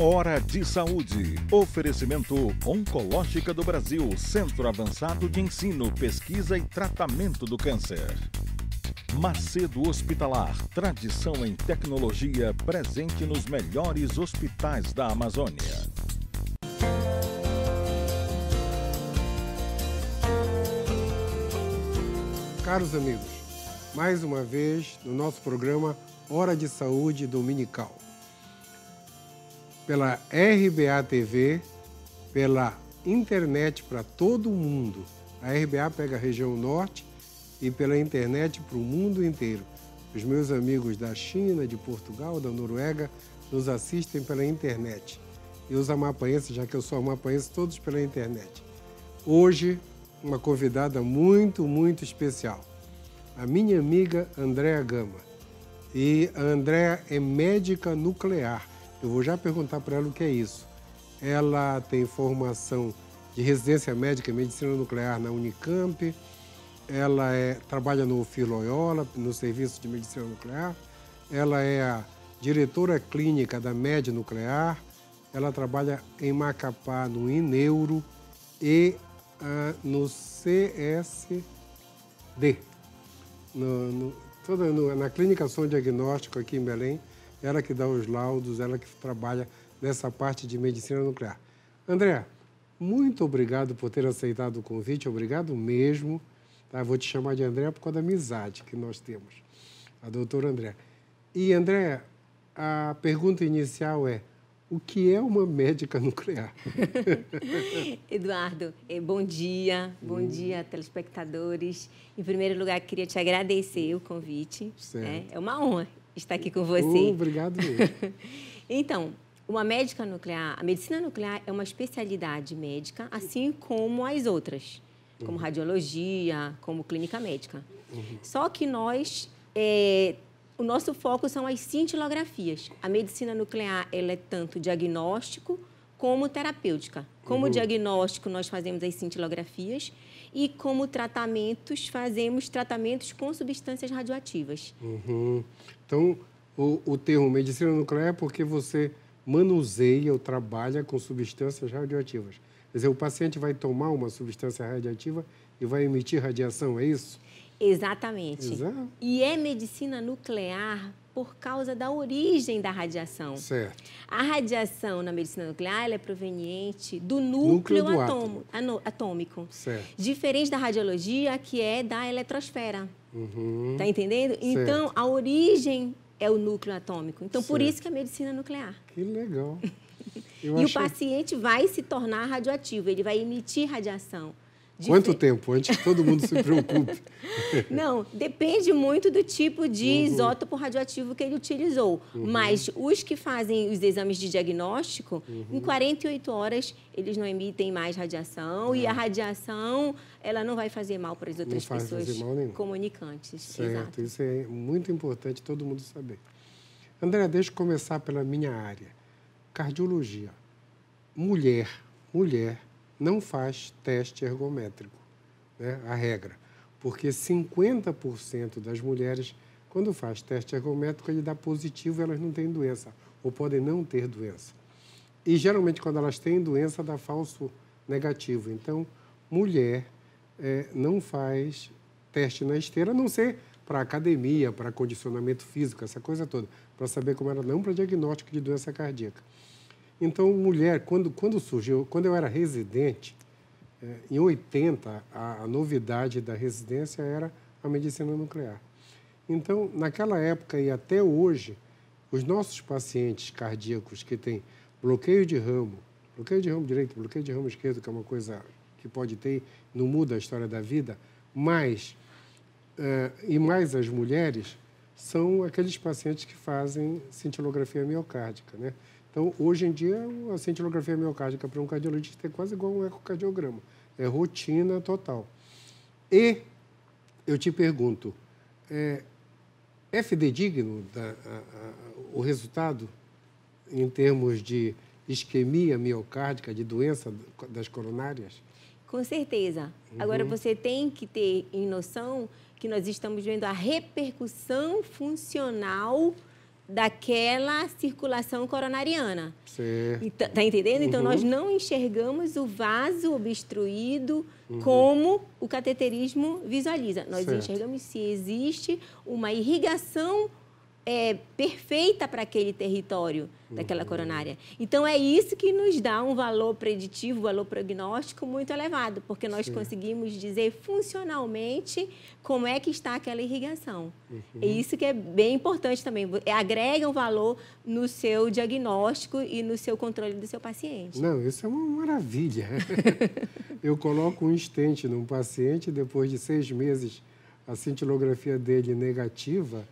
Hora de Saúde. Oferecimento Oncológica do Brasil, Centro Avançado de Ensino, Pesquisa e Tratamento do Câncer. Macedo Hospitalar, tradição em tecnologia presente nos melhores hospitais da Amazônia. Caros amigos, mais uma vez no nosso programa Hora de Saúde Dominical. Pela RBA TV, pela internet para todo o mundo. A RBA pega a região norte e pela internet para o mundo inteiro. Os meus amigos da China, de Portugal, da Noruega, nos assistem pela internet. E os amapaenses, já que eu sou amapaense, todos pela internet. Hoje, uma convidada muito especial. A minha amiga Andréa Gama. E a Andréa é médica nuclear. Eu vou já perguntar para ela o que é isso. Ela tem formação de residência médica em medicina nuclear na Unicamp. Ela trabalha no UFI Loyola, no serviço de medicina nuclear. Ela é a diretora clínica da MED Nuclear. Ela trabalha em Macapá, no INEURO e no CSD. Na Clínica Som Diagnóstico aqui em Belém. Ela que dá os laudos, ela que trabalha nessa parte de medicina nuclear. Andréa, muito obrigado por ter aceitado o convite, obrigado mesmo. Tá? Vou te chamar de Andréa por causa da amizade que nós temos, a doutora Andréa. E, Andréa, a pergunta inicial é, o que é uma médica nuclear? Eduardo, bom dia, telespectadores. Em primeiro lugar, queria te agradecer o convite. Certo. É uma honra estar aqui com você. Obrigado mesmo. Então, uma médica nuclear, a medicina nuclear é uma especialidade médica, assim como as outras, como radiologia, como clínica médica. Só que nós, o nosso foco são as cintilografias. A medicina nuclear, ela é tanto diagnóstico como terapêutica. Como diagnóstico, nós fazemos as cintilografias e como tratamentos, fazemos tratamentos com substâncias radioativas. Então, o termo medicina nuclear é porque você manuseia ou trabalha com substâncias radioativas. Quer dizer, o paciente vai tomar uma substância radioativa e vai emitir radiação, é isso? Exatamente. Exato. E é medicina nuclear por causa da origem da radiação. Certo. A radiação na medicina nuclear ela é proveniente do núcleo atômico. Certo. Diferente da radiologia, que é da eletrosfera. Tá entendendo? Certo. Então, a origem é o núcleo atômico. Então, por isso que é medicina nuclear. Que legal. O paciente vai se tornar radioativo, ele vai emitir radiação. Quanto tempo? Antes que todo mundo se preocupe. Não, depende muito do tipo de isótopo radioativo que ele utilizou. Mas os que fazem os exames de diagnóstico, em 48 horas, eles não emitem mais radiação e a radiação ela não vai fazer mal para as outras pessoas comunicantes. Certo, exato. Isso é muito importante todo mundo saber. André, deixa eu começar pela minha área. Cardiologia. Mulher não faz teste ergométrico, né? A regra. Porque 50% das mulheres, quando faz teste ergométrico, ele dá positivo e elas não têm doença, ou podem não ter doença. E, geralmente, quando elas têm doença, dá falso negativo. Então, mulher não faz teste na esteira, a não ser para academia, para condicionamento físico, essa coisa toda, para saber como era, não para diagnóstico de doença cardíaca. Então, mulher, quando surgiu, quando eu era residente, em 80, a novidade da residência era a medicina nuclear. Então, naquela época e até hoje, os nossos pacientes cardíacos que têm bloqueio de ramo direito, bloqueio de ramo esquerdo, que é uma coisa que pode ter, não muda a história da vida, mais as mulheres, são aqueles pacientes que fazem cintilografia miocárdica, né? Então, hoje em dia, a cintilografia miocárdica para um cardiologista é quase igual um ecocardiograma. É rotina total. E eu te pergunto, é fidedigno o resultado em termos de isquemia miocárdica, de doença das coronárias? Com certeza. Agora, você tem que ter em noção que nós estamos vendo a repercussão funcional daquela circulação coronariana. Certo. Tá entendendo? Então, nós não enxergamos o vaso obstruído como o cateterismo visualiza. Nós enxergamos se existe uma irrigação perfeita para aquele território daquela coronária. Então, é isso que nos dá um valor preditivo, um valor prognóstico muito elevado, porque nós conseguimos dizer funcionalmente como é que está aquela irrigação. É isso que é bem importante também. Agrega um valor no seu diagnóstico e no seu controle do seu paciente. Não, isso é uma maravilha. Eu coloco um stent num paciente, depois de 6 meses, a cintilografia dele negativa,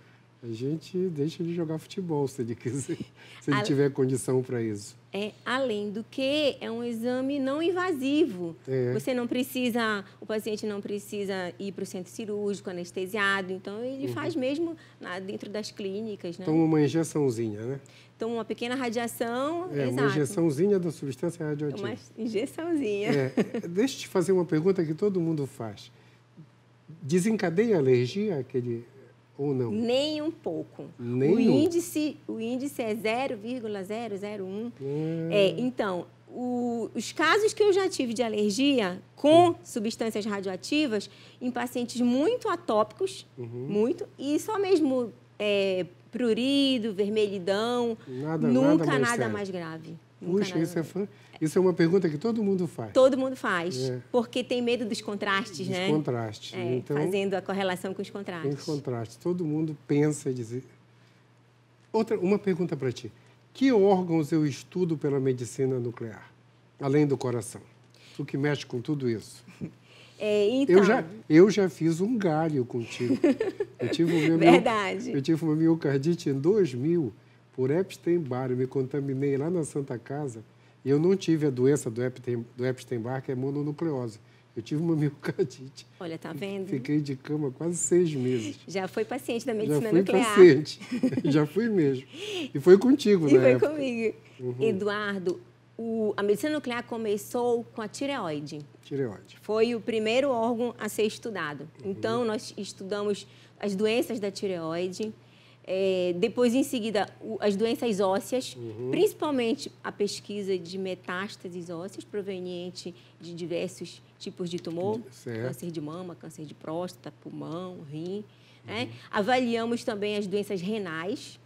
a gente deixa de jogar futebol, se ele quiser, se ele tiver condição para isso. Além do que, é um exame não invasivo. Você não precisa, o paciente não precisa ir para o centro cirúrgico, anestesiado. Então, ele faz mesmo dentro das clínicas. Né? Toma uma injeçãozinha, né? Toma uma pequena radiação. Uma injeçãozinha da substância radioativa. Uma injeçãozinha. Deixa eu te fazer uma pergunta que todo mundo faz. Desencadeia alergia aquele... ou não? Nem um pouco. Nem o índice é 0,001. Então, os casos que eu já tive de alergia com substâncias radioativas em pacientes muito atópicos, e só mesmo prurido, vermelhidão, nunca nada mais grave. Puxa, isso é uma pergunta que todo mundo faz. Todo mundo faz, porque tem medo dos contrastes, né? Dos contrastes. Então, fazendo a correlação com os contrastes. Com os contrastes. Todo mundo pensa e diz... Uma pergunta para ti. Que órgãos eu estudo pela medicina nuclear, além do coração? Tu que mexe com tudo isso. Então... Eu já fiz um galho contigo. Eu tive uma miocardite em 2000 por Epstein-Barr. Eu me contaminei lá na Santa Casa e eu não tive a doença do Epstein-Barr, que é mononucleose. Eu tive uma miocardite. Olha, tá vendo? Fiquei de cama quase 6 meses. Já foi paciente da medicina nuclear. Já fui paciente. Já fui mesmo. E foi contigo, né? E foi comigo. Eduardo, a medicina nuclear começou com a tireoide. Tireoide. Foi o primeiro órgão a ser estudado. Então, nós estudamos as doenças da tireoide. Depois, em seguida, as doenças ósseas, principalmente a pesquisa de metástases ósseas proveniente de diversos tipos de tumor, câncer de mama, câncer de próstata, pulmão, rim. Avaliamos também as doenças renais,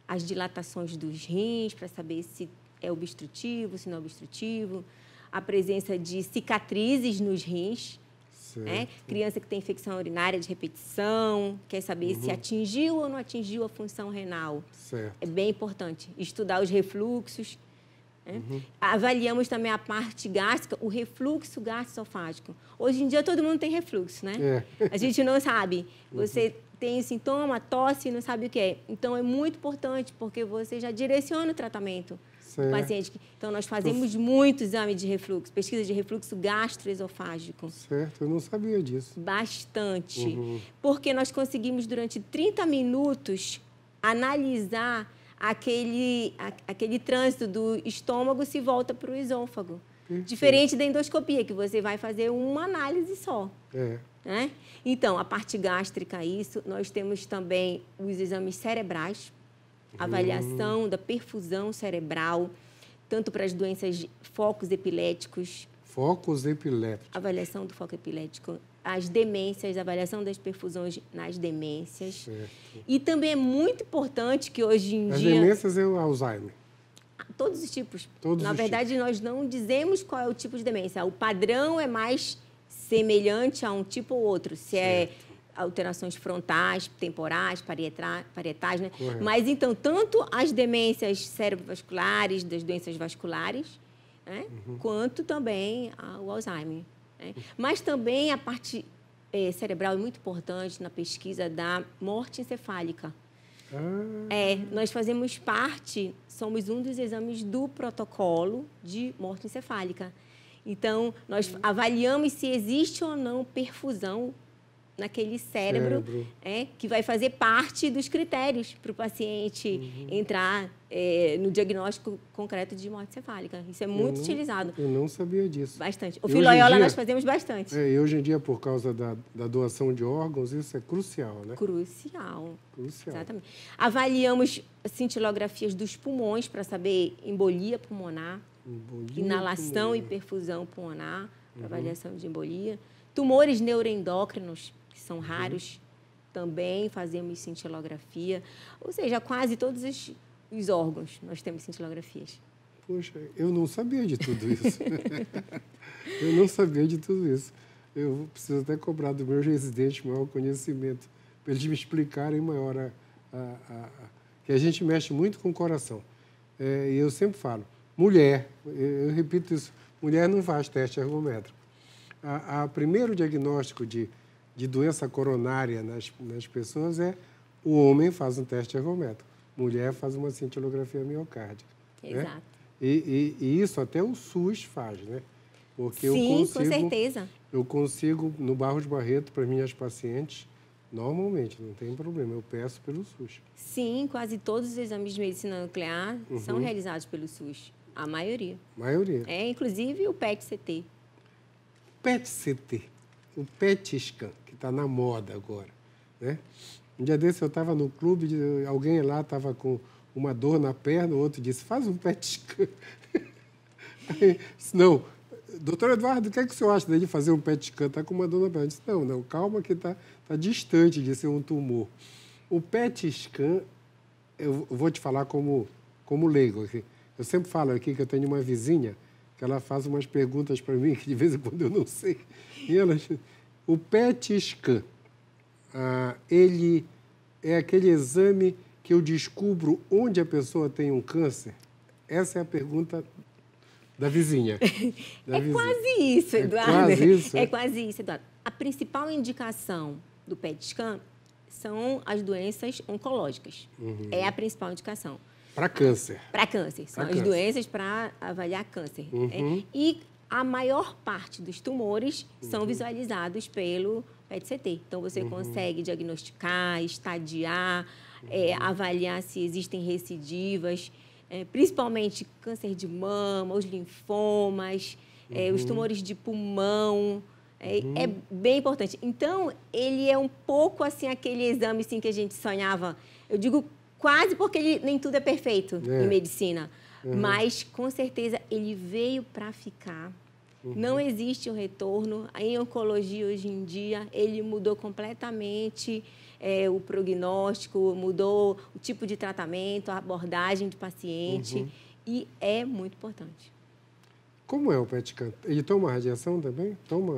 as dilatações dos rins, para saber se é obstrutivo, se não é obstrutivo, a presença de cicatrizes nos rins. Criança que tem infecção urinária de repetição, quer saber se atingiu ou não atingiu a função renal. É bem importante. Estudar os refluxos. Avaliamos também a parte gástrica, o refluxo gastroesofágico. Hoje em dia todo mundo tem refluxo, né? A gente não sabe. Você tem sintoma, tosse e não sabe o que é. Então, é muito importante, porque você já direciona o tratamento do paciente. Então, nós fazemos muito exame de refluxo, pesquisa de refluxo gastroesofágico. Certo, eu não sabia disso. Bastante. Porque nós conseguimos, durante 30 minutos, analisar aquele trânsito do estômago se volta para o esôfago. Diferente da endoscopia, que você vai fazer uma análise só. Então, a parte gástrica, isso. Nós temos também os exames cerebrais, avaliação da perfusão cerebral, tanto para as doenças de focos epiléticos. Focos epiléticos. Avaliação do foco epilético. As demências, avaliação das perfusões nas demências. Certo. E também é muito importante que hoje em dia... As demências é o Alzheimer. Todos os tipos. Na verdade, nós não dizemos qual é o tipo de demência. O padrão é mais semelhante a um tipo ou outro. Se é alterações frontais, temporais, parietais, né? Correto. Mas, então, tanto as demências cerebrovasculares, das doenças vasculares, né? Quanto também o Alzheimer. Né? Mas também a parte cerebral é muito importante na pesquisa da morte encefálica. Nós fazemos parte, somos um dos exames do protocolo de morte encefálica. Então, nós avaliamos se existe ou não perfusão naquele cérebro. Que vai fazer parte dos critérios para o paciente entrar no diagnóstico concreto de morte cefálica. Isso é muito utilizado. Eu não sabia disso. Bastante. O Filloyola nós fazemos bastante. E hoje em dia, por causa da doação de órgãos, isso é crucial, né? Crucial. Exatamente. Avaliamos cintilografias dos pulmões para saber embolia pulmonar, inalação e perfusão pulmonar, para avaliação de embolia. Tumores neuroendócrinos, que são raros, também fazemos cintilografia. Ou seja, quase todos os órgãos nós temos cintilografias. Poxa, eu não sabia de tudo isso. Eu não sabia de tudo isso. Eu preciso até cobrar dos meus residentes maior conhecimento, para eles me explicarem maior que a gente mexe muito com o coração. E eu sempre falo, mulher, eu repito isso, mulher não faz teste ergométrico. O primeiro diagnóstico de doença coronária nas pessoas é o homem faz um teste ergométrico, mulher faz uma cintilografia miocárdica. Exato. Né? E isso até o SUS faz, né? Porque Sim, com certeza. Eu consigo, no Barros Barreto, para minhas pacientes, normalmente, não tem problema, eu peço pelo SUS. Sim, quase todos os exames de medicina nuclear são realizados pelo SUS, a maioria. Maioria. Inclusive o PET-CT. PET-CT, o PET scan, que está na moda agora, né? Um dia desse eu estava no clube, alguém lá estava com uma dor na perna, o outro disse, faz um PET scan. Aí, não, doutor Eduardo, o que é que o senhor acha de fazer um PET scan? Está com uma dor na perna. Eu disse, não, calma que está distante de ser um tumor. O PET scan, eu vou te falar como leigo aqui. Eu sempre falo aqui que eu tenho uma vizinha que ela faz umas perguntas para mim que de vez em quando eu não sei. O PET scan, ele é aquele exame que eu descubro onde a pessoa tem um câncer? Essa é a pergunta da vizinha. Quase isso, Eduardo. Quase isso? É quase isso, Eduardo. A principal indicação do PET scan são as doenças oncológicas. É a principal indicação. Para câncer. Para câncer. São as doenças para avaliar câncer. E a maior parte dos tumores são visualizados pelo PET-CT. Então, você consegue diagnosticar, estadiar, avaliar se existem recidivas, principalmente câncer de mama, os linfomas, os tumores de pulmão. É bem importante. Então, ele é um pouco assim aquele exame assim, que a gente sonhava. Eu digo quase porque nem tudo é perfeito em medicina. Mas, com certeza, ele veio para ficar. Não existe um retorno. Em oncologia, hoje em dia, ele mudou completamente o prognóstico, mudou o tipo de tratamento, a abordagem do paciente. E é muito importante. Como é o PET scan? Ele toma radiação também?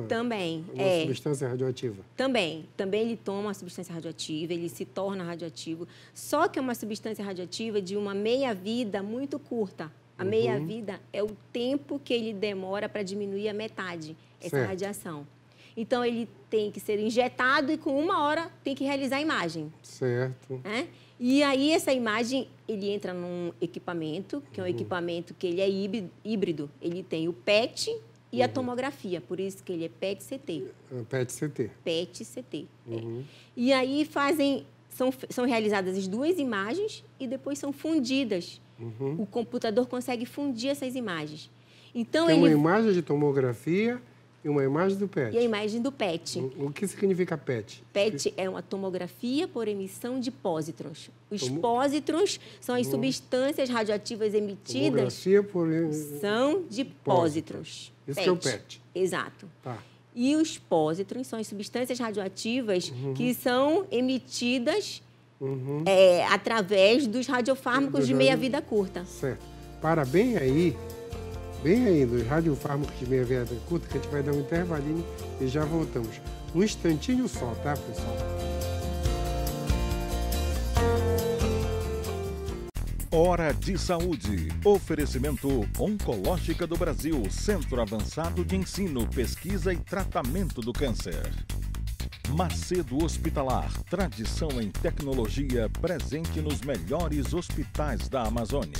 Também. Uma substância radioativa? Também ele toma uma substância radioativa, ele se torna radioativo. Só que é uma substância radioativa de uma meia-vida muito curta. A meia-vida é o tempo que ele demora para diminuir a metade, essa radiação. Então, ele tem que ser injetado e com 1 hora tem que realizar a imagem. Certo. E aí, essa imagem, ele entra num equipamento, que é um equipamento que ele é híbrido. Ele tem o PET e a tomografia, por isso que ele é PET-CT. PET-CT. PET-CT. E aí, são realizadas as 2 imagens e depois são fundidas. O computador consegue fundir essas imagens. Então, tem uma imagem de tomografia e uma imagem do PET. E a imagem do PET. O que significa PET? PET é uma tomografia por emissão de pósitrons. Os pósitrons são as substâncias radioativas emitidas. Tomografia por são de pósitrons. Isso que é o PET. Exato. Tá. E os pósitrons são as substâncias radioativas que são emitidas através dos radiofármacos de meia-vida curta. Certo. Para bem aí nos radiofármacos de meia-vida curta, que a gente vai dar um intervalinho e já voltamos. Um instantinho só, tá, pessoal? Hora de Saúde. Oferecimento Oncológica do Brasil, Centro Avançado de Ensino, Pesquisa e Tratamento do Câncer. Macedo Hospitalar, tradição em tecnologia presente nos melhores hospitais da Amazônia.